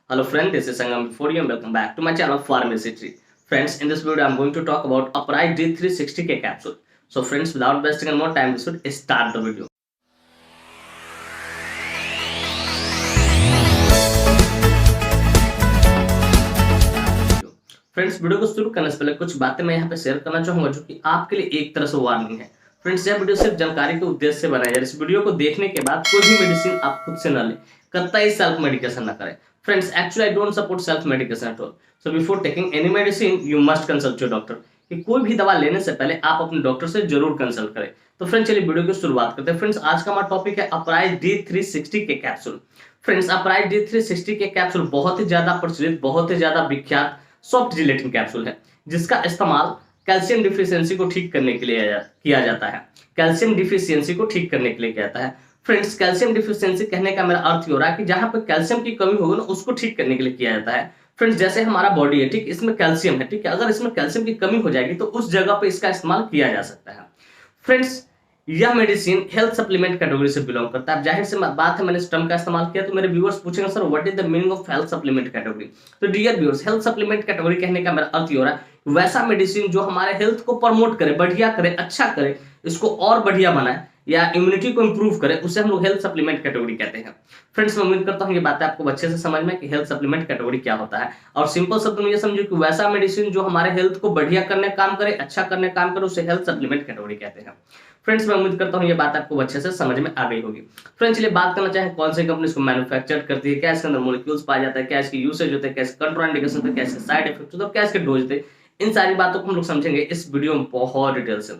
Hello friend, this is Sangam before you and welcome back to my channel Pharmacy. Friends, in this video I'm going to talk about Upright D360K capsule. So friends, without wasting any more time, we should start the video. Friends, video को शुरू करने से पहले कुछ बातें मैं यहाँ पे शेयर करना चाहूंगा जो कि आपके लिए एक तरह से वार्निंग है। फ्रेंड्स, यह वीडियो सिर्फ जानकारी के उद्देश्य से बनाया जाए। इस वीडियो को देखने के बाद कोई भी मेडिसिन आप खुद से न ले, कतई सेल्फ मेडिकेशन न करें। Friends, actually I don't support self medication at all. So before taking any medicine you must consult your doctor. कि कोई भी दवा लेने से पहले आप अपने डॉक्टर से जरूर कंसल्ट करें। तो फ्रेंड्स, चलिए वीडियो की शुरुआत करते हैं। फ्रेंड्स, आज का हमारा टॉपिक है अपराइज D360 के कैप्सूल। फ्रेंड्स, अपराइज D360 के कैप्सूल बहुत ही ज्यादा प्रचलित, बहुत ही ज्यादा विख्यात सॉफ्ट जिलेटिन कैप्सूल है, जिसका इस्तेमाल कैल्शियम डिफिशियंसी को ठीक करने के लिए किया जाता है। कैल्शियम डिफिशियंसी को ठीक करने के लिए किया जाता है। फ्रेंड्स, कैल्शियम डिफिशियंसी कहने का मेरा अर्थ हो रहा है कि जहां पर कैल्शियम की कमी होगी ना, उसको ठीक करने के लिए किया जाता है। फ्रेंड्स, जैसे हमारा बॉडी है, ठीक, इसमें कैल्शियम है, ठीक है, अगर इसमें कैल्शियम की कमी हो जाएगी तो उस जगह पे इसका इस्तेमाल किया जा सकता है। फ्रेंड्स, यह मेडिसिन हेल्थ सप्लीमेंट कैटेगरी से बिलोंग करता है। जाहिर सी बात है, मैंने इस टर्म का इस्तेमाल किया तो मेरे व्यूअर्स पूछेंगे sir what is the meaning of health supplement category. तो dear viewers, health supplement category कहने का मेरा अर्थ ये हो रहा है वैसा मेडिसिन जो हमारे हेल्थ को प्रमोट करे, बढ़िया करे, अच्छा करे, इसको और बढ़िया बनाए या इम्यूनिटी को इंप्रूव करे, उसे हम लोग हेल्थ सप्लीमेंट कैटेगरी कहते हैं। फ्रेंड्स, मैं उम्मीद करता हूँ ये बातें आपको अच्छे से समझ में कि हेल्थ सप्लीमेंट कैटेगरी क्या होता है। और सिंपल शब्द में ये समझो कि वैसा मेडिसिन जो हमारे हेल्थ को बढ़िया करने काम करे, अच्छा करने काम करे, उसे हेल्थ सप्लीमेंट कैटेगरी कहते हैं। फ्रेंड्स, मैं उम्मीद करता हूँ ये बात आपको अच्छे से समझ में आ गई होगी। फ्रेंड्स, चलिए बात करना चाहें कौन सी कंपनी इसको मैन्युफैक्चर करती है, क्या इसके अंदर मॉलिक्यूल्स पाया जाता है, क्या इसकी यूसेज होता है, क्या इसके कंट्राइंडिकेशन होता है, क्या इसके साइड इफेक्ट होता है, क्या इसके डोज होते हैं, इन सारी बातों को हम लोग समझेंगे इस वीडियो में बहुत डिटेल से।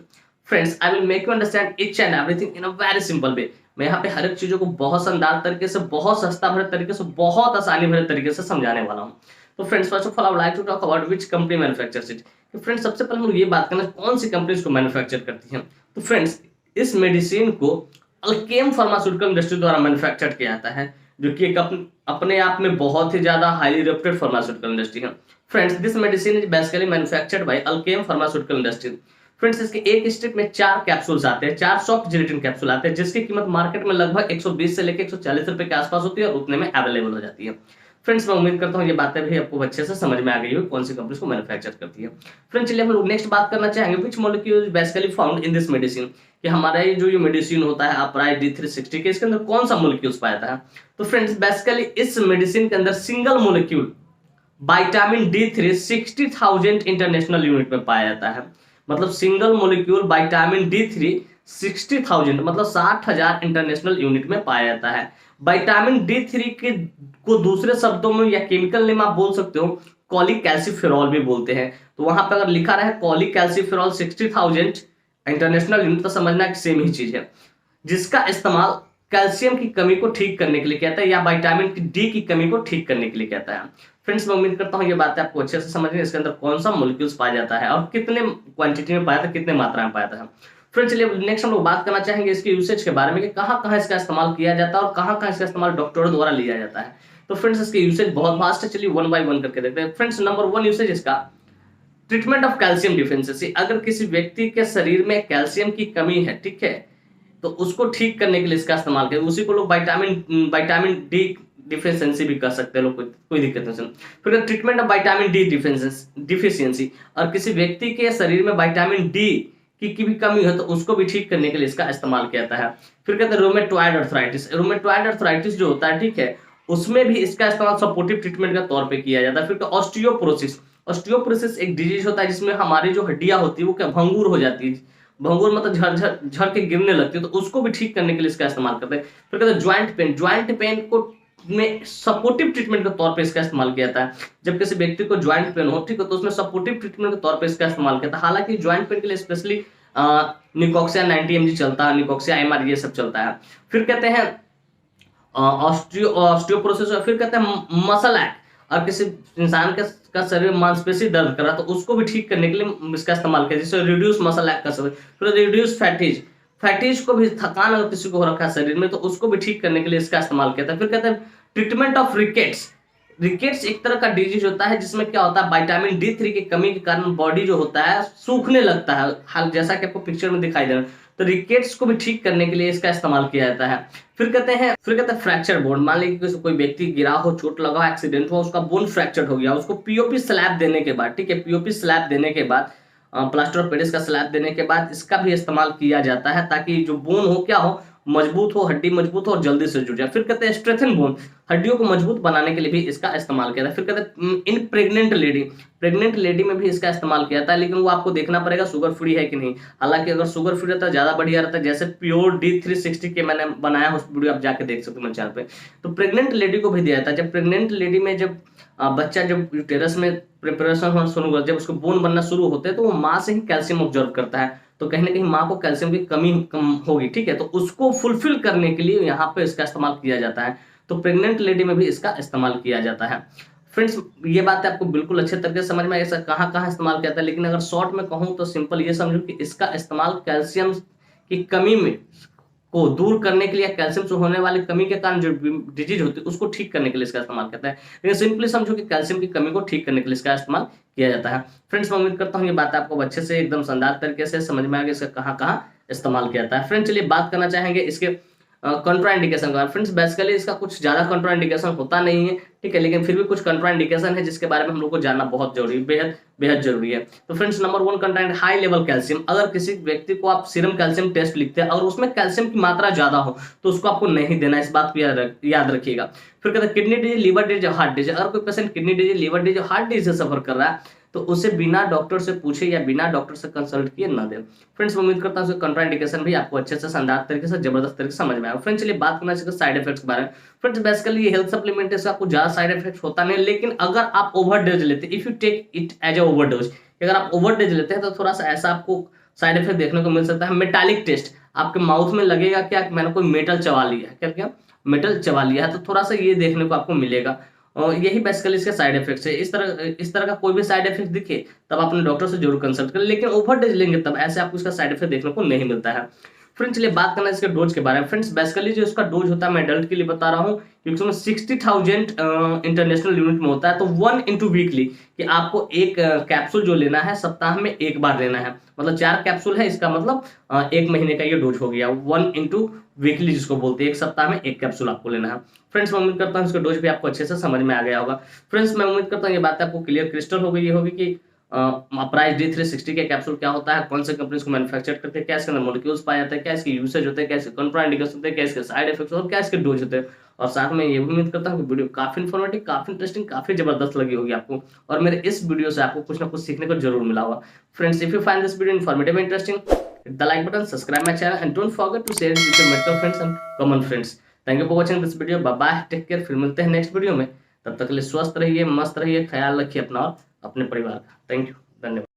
Friends, I will make you understand each and everything in a very simple way. मैं यहाँ पे हर एक चीजों को बहुत शानदार तरीके से, बहुत सस्ता भरे तरीके से, बहुत आसानी भरे तरीके से समझाने वाला हूँ। तो friends, first of all I would like to talk about which company manufactures it. तो फ्रेंड्स, सबसे पहले हम लोग ये बात करना कौन सी कंपनी इसको मैन्युफैक्चर करती है। तो फ्रेंड्स, इस मेडिसिन को अल्केम फार्मास्यूटिकल इंडस्ट्री द्वारा मैन्युफैक्चर किया जाता है, जो कि एक अपने आप में बहुत ही ज्यादा हाईली रेप्यूटेड फार्मास्यूटिकल इंडस्ट्री है। Friends, this medicine is basically manufactured by Alkem pharmaceutical industry. Friends, इसके एक स्ट्रिप में 4 कैप्सूल्स आते हैं, 4 सॉफ्ट जिलेटिन कैप्सूल आते हैं, जिसकी कीमत मार्केट में लगभग 120 से लेकर 140 रुपए के आसपास होती है और उतने में अवेलेबल हो जाती है। फ्रेंड्स, मैं उम्मीद करता हूँ ये बातें भी आपको अच्छे से समझ में आ गई हो कौन सी कंपनी को मैन्युफैक्चर करती है। फ्रेंड्स, चलिए हम लोग नेक्स्ट बात करना चाहेंगे which molecule is basically found in this medicine, कि हमारा ये जो ये मेडिसिन होता है अपराइज D360 के, इसके अंदर कौन सा मॉलिक्यूल्स पाया जाता है। तो फ्रेंड्स, बेसिकली इस मेडिसिन के अंदर single molecule vitamin D3 60,000 international unit में पाया जाता है। मतलब सिंगल मॉलिक्यूल विटामिन D3 60,000 मतलब 60,000 इंटरनेशनल यूनिट में पाया जाता है। विटामिन D3 के को दूसरे शब्दों में या केमिकल नेम आप बोल सकते हो कॉलीकैल्सिफेरॉल भी बोलते हैं। तो वहां पर अगर लिखा रहे कॉलीकैल्सिफेरॉल 60,000 इंटरनेशनल यूनिट तो समझना कि सेम ही चीज है, जिसका इस्तेमाल कैल्शियम की कमी को ठीक करने के लिए कहता है या विटामिन D की कमी को ठीक करने के लिए कहता है। फ्रेंड्स, मैं उम्मीद करता हूँ ये बातें आपको अच्छे से समझ में, इसके अंदर कौन सा मॉलिक्यूल्स पाया जाता है और कितने क्वांटिटी में पाया था, कितने मात्रा में पाया था। फ्रेंड्स, चलिए नेक्स्ट हम लोग बात करना चाहेंगे इसके यूसेज के बारे में कि कहाँ कहाँ इसका इस्तेमाल किया जाता है और कहाँ कहाँ इसका इस्तेमाल डॉक्टरों द्वारा लिया जाता है। तो फ्रेंड्स, इसके यूसेज बहुत वास्ट है, चलिए वन बाय वन करके देखते हैं। फ्रेंड्स, नंबर 1 यूसेज इसका ट्रीटमेंट ऑफ कैल्शियम डिफिशियंसी। अगर किसी व्यक्ति के शरीर में कैल्शियम की कमी है, ठीक है, तो उसको ठीक करने के लिए इसका इस्तेमाल करें। उसी को लोग विटामिन D डिफिशियंसी भी कर सकते हैं लोग, कोई दिक्कत नहीं। फिर treatment of vitamin D deficiency, और किसी व्यक्ति के शरीर में विटामिन D की भी कमी है तो उसको भी ठीक करने के लिए इसका इस्तेमाल किया जाता है। फिर कहते हैं रोमेटॉइड अर्थराइटिस। रोमेटॉइड अर्थराइटिस जो होता है, ठीक है, उसमें भी इसका इस्तेमाल सपोर्टिव ट्रीटमेंट के तौर पे किया जाता है। फिर ऑस्टियोपोरोसिस। ऑस्टियोपोरोसिस एक डिजीज होता है जिसमें हमारी जो हड्डियां होती है वो क्या भंगुर हो जाती है, भंगुर मतलब झर झर के गिरने लगती है, तो उसको भी ठीक करने के लिए इसका इस्तेमाल करते हैं। फिर कहते हैं ज्वाइंट पेन को में सपोर्टिव ट्रीटमेंट के तौर पे इसका इस्तेमाल किया जाता है। जब किसी व्यक्ति को ज्वाइंट पेन हो, ठीक है, तो उसमें सपोर्टिव ट्रीटमेंट के तौर पे इसका इस्तेमाल किया जाता है। हालांकि ज्वाइंट पेन के लिए स्पेशली निकोक्सिया 90 mg चलता है, निकोक्सिया MR ये सब चलता है। फिर कहते हैं ऑस्टियोपोरोसिस। फिर कहते हैं मसल एक्ट, और किसी इंसान का शरीर में मांसपेशी दर्द करा तो उसको भी ठीक करने के लिए इसका इस्तेमाल किया, जिससे रिड्यूस मसल एक्ट कर सकते। फिर रिड्यूस फैटीज को भी, थकान अगर किसी को हो रखा है शरीर में तो उसको भी ठीक करने के लिए इसका इस्तेमाल किया था। फिर कहते हैं ट्रीटमेंट ऑफ रिकेट्स एक तरह का डिजीज होता है जिसमें क्या होता है विटामिन D3 की कमी के कारण बॉडी जो होता है सूखने लगता है, जैसा कि आपको पिक्चर में दिखाई दे रहा है। तो रिकेट्स को भी ठीक करने के लिए इसका इस्तेमाल किया जाता है। फिर कहते हैं फ्रैक्चर बोन। मान लीजिए कि कोई व्यक्ति गिरा हो, चोट लगा हो, एक्सीडेंट हुआ, उसका बोन फ्रैक्चर हो गया, उसको पीओपी स्लैब देने के बाद, ठीक है, पीओपी स्लैब देने के बाद, प्लास्टर ऑफ पेरिस का स्लैब देने के बाद इसका भी इस्तेमाल किया जाता है ताकि जो बोन हो क्या हो, मजबूत हो, हड्डी मजबूत हो और जल्दी से जुड़ जाए। फिर कहते हैं स्ट्रेथन बोन, हड्डियों को मजबूत बनाने के लिए भी इसका इस्तेमाल किया जाता है। फिर कहते हैं इन प्रेग्नेंट लेडी में भी इसका इस्तेमाल किया जाता है, लेकिन वो आपको देखना पड़ेगा शुगर फ्री है कि नहीं। हालांकि अगर शुगर फ्री रहता है ज्यादा बढ़िया रहता है, जैसे प्योर D360 के मैंने बनाया उस वीडियो आप जाके देख सकते हो मेरे चैनल पे। तो प्रेग्नेंट लेडी को भी दिया जाता है। जब प्रेग्नेंट लेडी में जब बच्चा जब यूटेरस में प्रिपरेशन होना शुरू होता है, जब उसको बोन बनना शुरू होते हैं, तो वो माँ से ही कैल्शियम ऑब्जर्व करता है, तो कहीं ना कहीं माँ को कैल्शियम की कमी कम होगी, ठीक है, तो उसको फुलफिल करने के लिए यहाँ पे इसका इस्तेमाल किया जाता है। तो प्रेग्नेंट लेडी में भी इसका इस्तेमाल किया जाता है। फ्रेंड्स, ये बात आपको बिल्कुल अच्छे तरीके से समझ में आएगा कहाँ कहाँ इस्तेमाल किया जाता है, लेकिन अगर शॉर्ट में कहूँ तो सिंपल ये समझो कि इसका इस्तेमाल कैल्शियम की कमी में को दूर करने के लिए, कैल्शियम से होने वाली कमी के कारण जो डिजीज होती है उसको ठीक करने के लिए इसका इस्तेमाल करता है। लेकिन सिंपली समझो कि कैल्शियम की कमी को ठीक करने के लिए इसका इस्तेमाल किया जाता है। फ्रेंड्स, मैं उम्मीद करता हूँ ये बात आपको अच्छे से एकदम शानदार तरीके से समझ में आ गया इसका कहाँ कहाँ इस्तेमाल किया जाता है। फ्रेंड्स, चलिए बात करना चाहेंगे इसके कंट्राइंडिकेशन का। फ्रेंड्स, बेसिकली इसका कुछ ज्यादा कंट्राइंडिकेशन होता नहीं है, ठीक है, लेकिन फिर भी कुछ कंट्राइंडिकेशन है जिसके बारे में हम लोग को जानना बहुत जरूरी है, बेहद जरूरी है। तो friends, number 1 content high level calcium. अगर किसी व्यक्ति को आप सीरम कैल्शियम टेस्ट लिखते हैं और उसमें कैल्शियम की मात्रा ज्यादा हो तो उसको आपको नहीं देना, इस बात को याद रखिएगा। फिर कहते हैं kidney disease, liver disease, heart disease. अगर कोई patient kidney disease, liver disease, heart disease से सफर कर रहा है तो उसे बिना डॉक्टर से पूछे या बिना डॉक्टर से कंसल्ट किए ना दे। फ्रेंड्स, मैं उम्मीद करता हूँ कंट्राइंडिकेशन भी आपको अच्छे से शानदार तरीके से, जबरदस्त तरीके से समझ में आया। फ्रेंड्स, चलिए बात करना चाहिए साइड इफेक्ट्स के बारे में। फ्रेंड्स, बेसिकली ये हेल्थ सप्लीमेंट है, आपको ज्यादा साइड इफेक्ट होता नहीं, लेकिन अगर आप ओवरडोज लेते, if you take it as a overdose, अगर आप ओवरडोज लेते हैं तो थोड़ा सा ऐसा आपको साइड इफेक्ट देखने को मिल सकता है। मेटालिक टेस्ट, आपके माउथ में लगेगा क्या मैंने कोई मेटल चबा लिया है, क्या मेटल चबा लिया है, तो थोड़ा सा ये देखने को आपको मिलेगा। और यही बेसिकली इसके साइड इफेक्ट्स है। इस तरह का कोई भी साइड इफेक्ट दिखे तब अपने डॉक्टर से जरूर कंसल्ट करें, लेकिन ओवरडोज लेंगे तब ऐसे आपको इसका साइड इफेक्ट देखने को नहीं मिलता है। फ्रेंड्स, चलिए बात करना है इसके डोज के बारे में। फ्रेंड्स, बेसिकली जो इसका डोज होता है मैं एडल्ट के लिए बता रहा हूँ क्योंकि उसमें 60,000 इंटरनेशनल यूनिट में होता है, तो 1 into वीकली कि आपको एक कैप्सूल जो लेना है सप्ताह में एक बार लेना है, मतलब 4 कैप्सूल है, इसका मतलब 1 महीने का ये डोज हो गया। 1 into वीकली जिसको बोलते हैं, एक सप्ताह में एक कैप्सूल आपको लेना है। फ्रेंड्स, मैं उम्मीद करता हूँ इसका डोज भी आपको अच्छे से समझ में आ गया होगा। फ्रेंड्स, मैं उम्मीद करता हूँ ये बात आपको क्लियर क्रिस्टल हो गई होगी कि प्राइस D360 के कैप्सूल क्या होता है, कौन से कंपनी इसको मैन्युफैक्चर करते हैं, क्या इसके अंदर मॉलिक्यूल्स पाए जाते हैं, क्या इसके यूसेज होते हैं, क्या इसके कंट्राइंडिकेशन होते हैं, क्या इसके साइड इफेक्ट्स और क्या इसके डोज होते हैं। और साथ में ये भी उम्मीद करता हूँ कि वीडियो काफी इन्फॉर्मेटिव, काफी इंटरेस्टिंग, काफी जबरदस्त लगी होगी आपको, और मेरे इस वीडियो से आपको कुछ ना कुछ सीखने को जरूर मिला होगा। Friends, if you find this video informative interesting, hit the like button, subscribe my channel and don't forget to share it with your medical friends and common friends. Thank you for watching this video. Bye bye, take care. फिर मिलते हैं next video में, तब तक के लिए स्वस्थ रहिए, मस्त रहिए, ख्याल रखिए अपना और अपने परिवार का। थैंक यू, धन्यवाद।